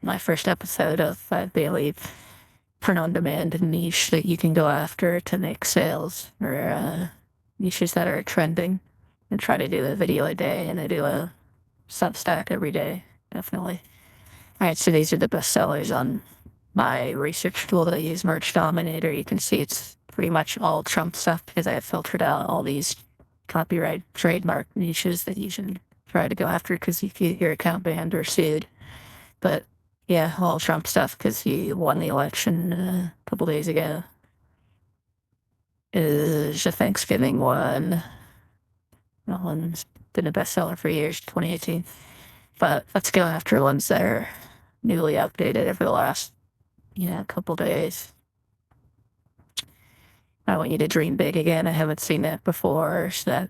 my first episode of, I believe, print on demand niche that you can go after to make sales or niches that are trending and try to do a video a day and I do a Substack every day. Definitely. All right, so these are the best sellers on my research tool that I use, Merch Dominator. You can see it's pretty much all Trump stuff because I have filtered out all these copyright trademark niches that you should try to go after because you get your account banned or sued. But yeah, all Trump stuff because he won the election a couple days ago. Is a Thanksgiving one. That one's been a bestseller for years, 2018. But let's go after ones that are newly updated over the last, couple days. I want you to dream big again. I haven't seen that before. So that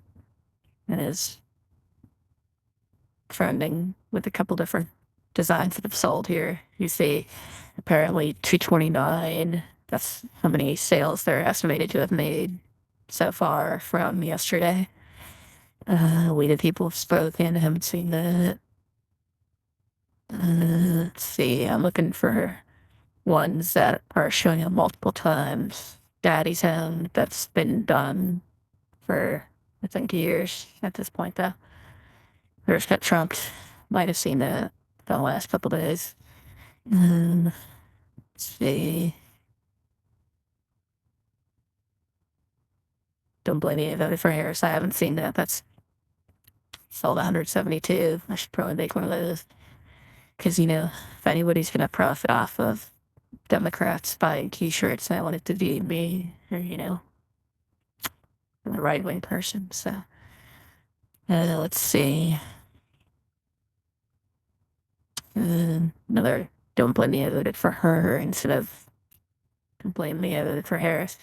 is trending with a couple different designs that have sold here. You see, apparently 229. That's how many sales they're estimated to have made so far from yesterday. We the people have spoken. I haven't seen that. Let's see. I'm looking for ones that are showing up multiple times. Daddy's Home, that's been done for, I think, years at this point, though. There's got Trump. Might have seen that the last couple days. Let's see. Don't blame me, I voted for Harris. I haven't seen that. That's sold 172. I should probably make one of those. Because, if anybody's going to profit off of Democrats buying t-shirts, I want it to be me or, the right-wing person. So, let's see. Another, don't blame me, I voted for her instead of don't blame me, I voted for Harris.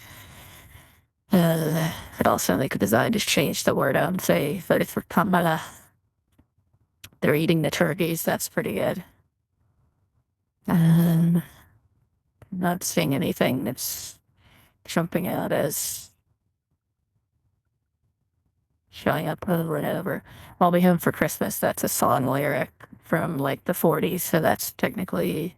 But also they could design just change the word out and say voted for Kamala. They're eating the turkeys, that's pretty good. Not seeing anything that's jumping out as showing up over and over. I'll Be Home for Christmas, that's a song lyric from like the 40s, so that's technically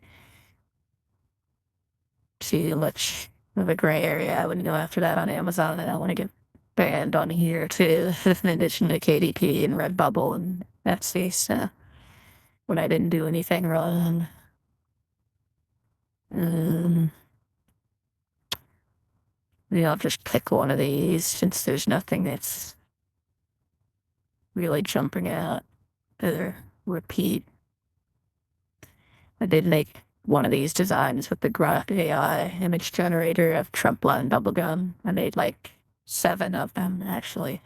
too much of a gray area. I wouldn't go after that on Amazon, and I want to get banned on here too, in addition to KDP and Redbubble and Etsy, so when I didn't do anything wrong. Maybe I'll just pick one of these since there's nothing that's really jumping out. Or repeat. I did make one of these designs with the Grok AI image generator of Trump line bubblegum. I made like 7 of them actually.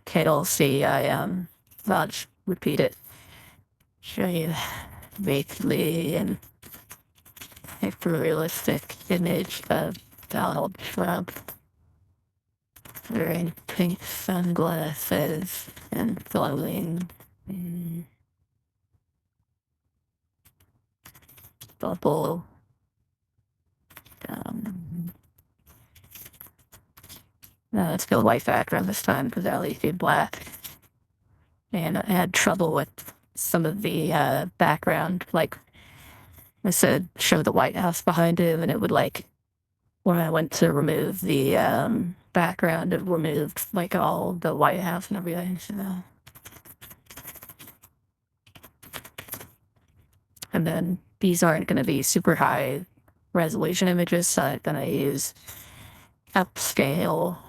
Kittl, see, I'll just repeat it. Show you vaguely and hyper-realistic image of Donald Trump wearing pink sunglasses and flowing bubble. No, let's go white background this time because I leave it black. And I had trouble with some of the background. Like I said, show the White House behind him, and it would like when I went to remove the background, it removed like all the White House and everything. So. And then these aren't going to be super high resolution images, so I'm going to use Upscale.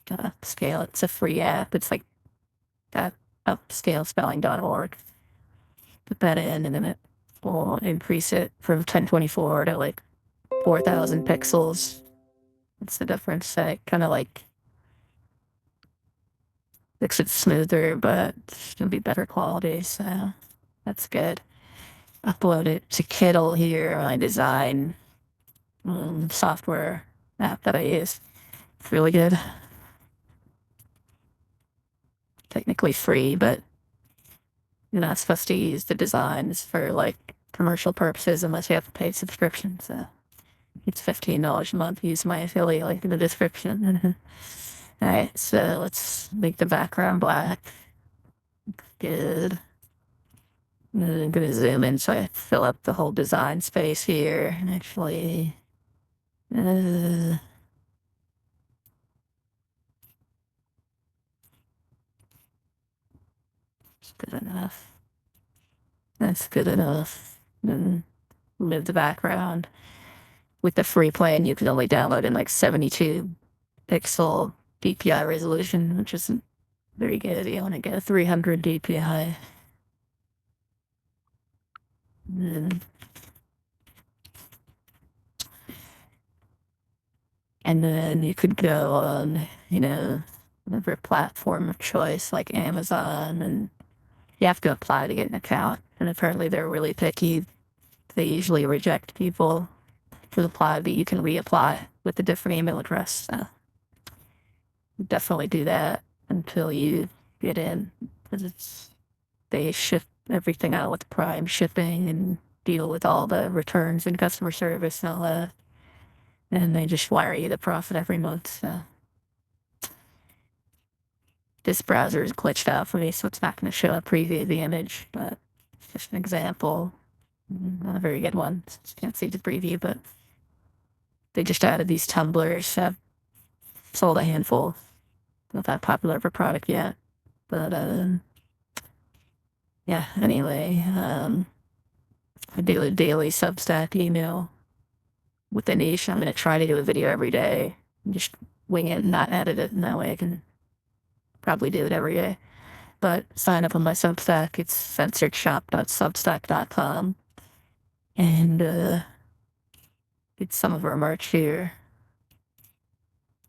Upscale, it's a free app. It's like that upscalespelling.org. Put that in, and then it will increase it from 1024 to like 4,000 pixels. That's the difference. I kind of like makes it smoother, but it's gonna be better quality, so that's good. Upload it to Kittl here, my design software app that I use. It's really good. Technically free, but you're not supposed to use the designs for like commercial purposes unless you have a paid subscription. So it's $15 a month. Use my affiliate link in the description. All right, so let's make the background black. Good. I'm gonna zoom in so I fill up the whole design space here. And actually, uh, it's good enough. That's good enough. Then move the background. With the free plan, you can only download in like 72 pixel DPI resolution, which isn't very good. You want to get a 300 DPI. And then you could go on, whatever platform of choice, like Amazon, and you have to apply to get an account. And apparently they're really picky. They usually reject people who apply, but you can reapply with a different email address. So definitely do that until you get in, because they ship everything out with Prime shipping and deal with all the returns and customer service and all that. And they just wire you the profit every month. So this browser is glitched out for me, so it's not going to show a preview of the image, but it's just an example. Not a very good one. You can't see the preview, but they just added these tumblers. I've sold a handful. Not that popular of a product yet. But yeah, anyway, I do a daily Substack email with a niche. I'm going to try to do a video every day. Just wing it and not edit it, and that way I can probably do it every day. But sign up on my Substack. It's censoredshop.substack.com. And get some of our merch here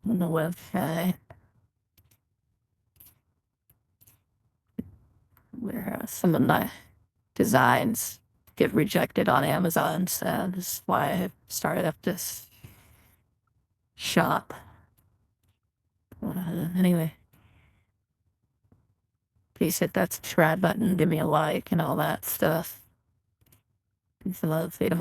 on the website. Where some of my designs get rejected on Amazon, so this is why I started up this shop. Anyway, please hit that subscribe button, give me a like, and all that stuff. Peace and love, Fade